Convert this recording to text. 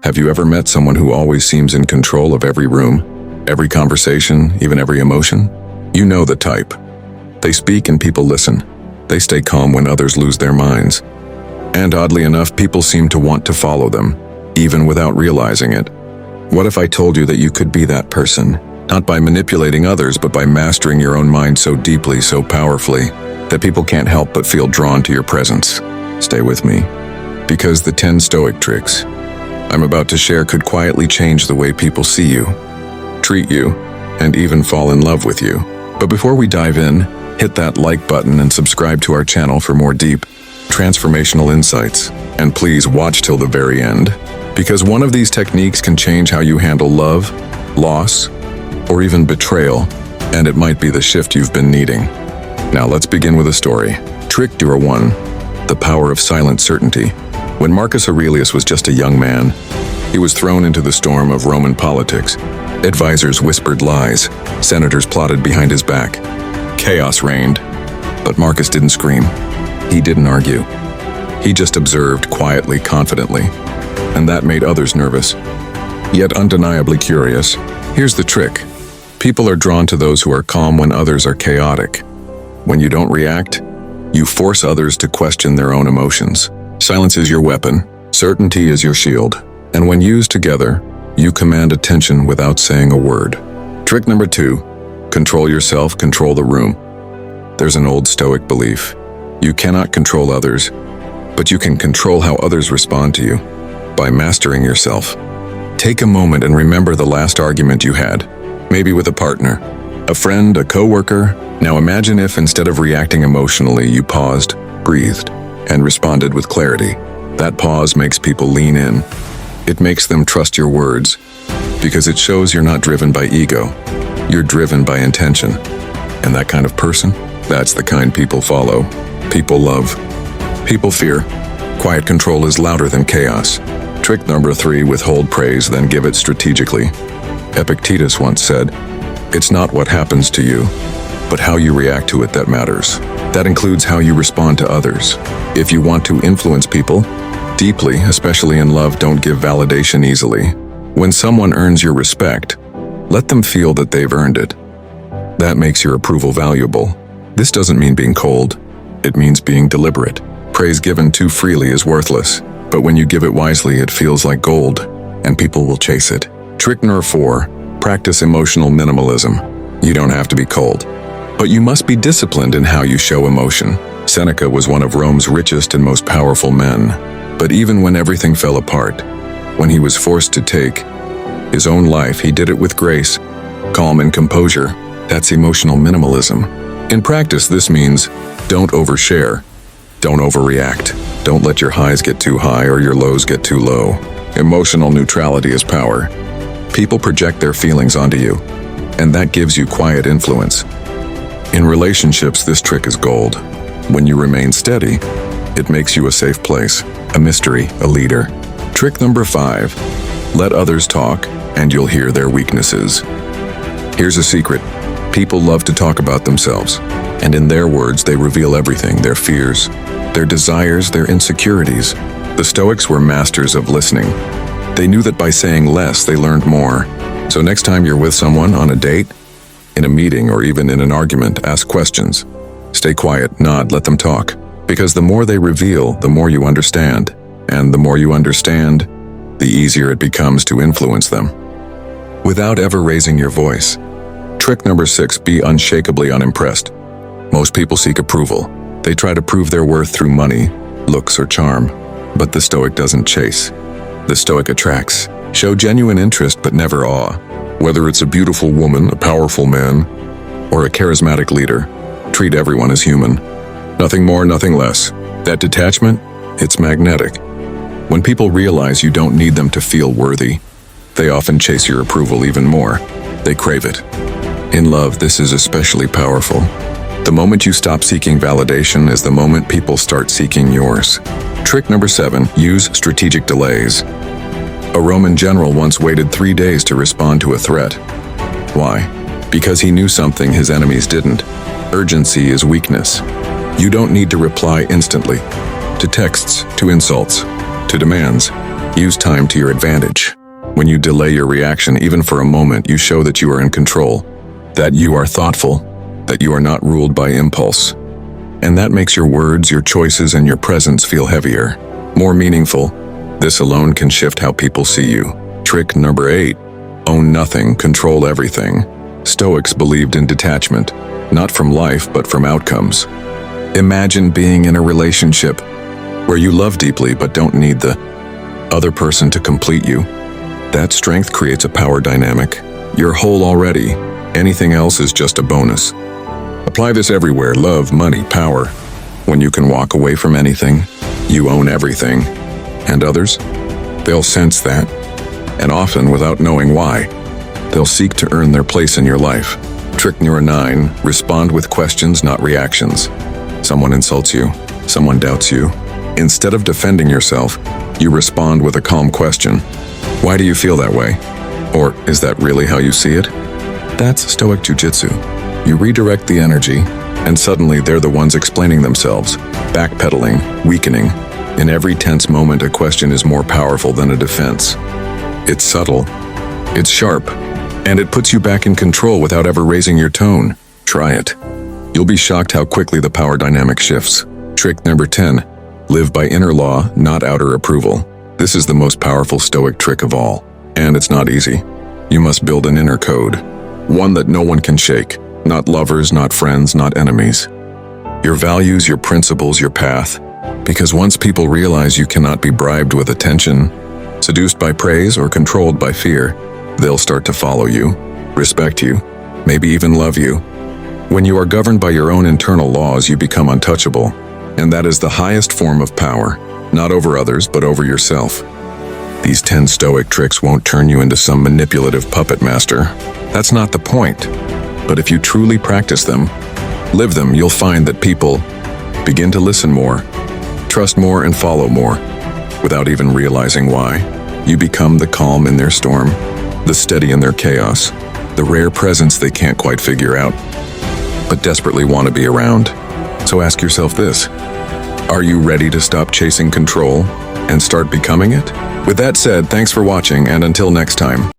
Have you ever met someone who always seems in control of every room, every conversation, even every emotion? You know the type. They speak and people listen. They stay calm when others lose their minds. And oddly enough, people seem to want to follow them, even without realizing it. What if I told you that you could be that person? Not by manipulating others, but by mastering your own mind so deeply, so powerfully, that people can't help but feel drawn to your presence. Stay with me, because the 10 Stoic tricks I'm about to share could quietly change the way people see you, treat you, and even fall in love with you. But before we dive in, hit that like button and subscribe to our channel for more deep, transformational insights. And please watch till the very end, because one of these techniques can change how you handle love, loss, or even betrayal, and it might be the shift you've been needing. Now let's begin with a story. Trick number 1, the power of silent certainty. When Marcus Aurelius was just a young man, he was thrown into the storm of Roman politics. Advisors whispered lies, senators plotted behind his back. Chaos reigned, but Marcus didn't scream. He didn't argue. He just observed quietly, confidently, and that made others nervous, yet undeniably curious. Here's the trick. People are drawn to those who are calm when others are chaotic. When you don't react, you force others to question their own emotions. Silence is your weapon, certainty is your shield, and when used together, you command attention without saying a word. Trick number 2, control yourself, control the room. There's an old Stoic belief. You cannot control others, but you can control how others respond to you by mastering yourself. Take a moment and remember the last argument you had, maybe with a partner, a friend, a coworker. Now imagine if instead of reacting emotionally, you paused, breathed, and responded with clarity. That pause makes people lean in. It makes them trust your words, because it shows you're not driven by ego. You're driven by intention. And that kind of person, that's the kind people follow, people love, people fear. Quiet control is louder than chaos. Trick number 3, withhold praise, then give it strategically. Epictetus once said, "It's not what happens to you, but how you react to it that matters." That includes how you respond to others. If you want to influence people deeply, especially in love, don't give validation easily. When someone earns your respect, let them feel that they've earned it. That makes your approval valuable. This doesn't mean being cold. It means being deliberate. Praise given too freely is worthless, but when you give it wisely, it feels like gold, and people will chase it. Trick number 4, practice emotional minimalism. You don't have to be cold, but you must be disciplined in how you show emotion. Seneca was one of Rome's richest and most powerful men, but even when everything fell apart, when he was forced to take his own life, he did it with grace, calm, and composure. That's emotional minimalism. In practice, this means don't overshare, don't overreact, don't let your highs get too high or your lows get too low. Emotional neutrality is power. People project their feelings onto you, and that gives you quiet influence. In relationships, this trick is gold. When you remain steady, it makes you a safe place, a mystery, a leader. Trick number 5, let others talk, and you'll hear their weaknesses. Here's a secret. People love to talk about themselves, and in their words, they reveal everything, their fears, their desires, their insecurities. The Stoics were masters of listening. They knew that by saying less, they learned more. So next time you're with someone on a date, in a meeting, or even in an argument, ask questions. Stay quiet, nod, let them talk. Because the more they reveal, the more you understand. And the more you understand, the easier it becomes to influence them, without ever raising your voice. Trick number 6, be unshakably unimpressed. Most people seek approval. They try to prove their worth through money, looks, or charm. But the Stoic doesn't chase. The Stoic attracts. Show genuine interest, but never awe. Whether it's a beautiful woman, a powerful man, or a charismatic leader, treat everyone as human. Nothing more, nothing less. That detachment, it's magnetic. When people realize you don't need them to feel worthy, they often chase your approval even more. They crave it. In love, this is especially powerful. The moment you stop seeking validation is the moment people start seeking yours. Trick number 7, use strategic delays. A Roman general once waited 3 days to respond to a threat. Why? Because he knew something his enemies didn't. Urgency is weakness. You don't need to reply instantly. To texts, to insults, to demands. Use time to your advantage. When you delay your reaction even for a moment, you show that you are in control, that you are thoughtful, that you are not ruled by impulse. And that makes your words, your choices, and your presence feel heavier, more meaningful. This alone can shift how people see you. Trick number 8. Own nothing, control everything. Stoics believed in detachment, not from life, but from outcomes. Imagine being in a relationship where you love deeply but don't need the other person to complete you. That strength creates a power dynamic. You're whole already. Anything else is just a bonus. Apply this everywhere: love, money, power. When you can walk away from anything, you own everything. And others? They'll sense that, and often without knowing why. They'll seek to earn their place in your life. Trick number 9, respond with questions, not reactions. Someone insults you, someone doubts you. Instead of defending yourself, you respond with a calm question. Why do you feel that way? Or is that really how you see it? That's Stoic jujitsu. You redirect the energy, and suddenly they're the ones explaining themselves, backpedaling, weakening. In every tense moment, a question is more powerful than a defense. It's subtle, it's sharp, and it puts you back in control without ever raising your tone. Try it. You'll be shocked how quickly the power dynamic shifts. Trick number 10, live by inner law, not outer approval. This is the most powerful Stoic trick of all, and it's not easy. You must build an inner code, one that no one can shake, not lovers, not friends, not enemies. Your values, your principles, your path. Because once people realize you cannot be bribed with attention, seduced by praise, or controlled by fear, they'll start to follow you, respect you, maybe even love you. When you are governed by your own internal laws, you become untouchable, and that is the highest form of power, not over others, but over yourself. These 10 Stoic tricks won't turn you into some manipulative puppet master. That's not the point. But if you truly practice them, live them, you'll find that people begin to listen more, trust more, and follow more, without even realizing why. You become the calm in their storm, the steady in their chaos, the rare presence they can't quite figure out, but desperately want to be around. So ask yourself this: are you ready to stop chasing control and start becoming it? With that said, thanks for watching, and until next time.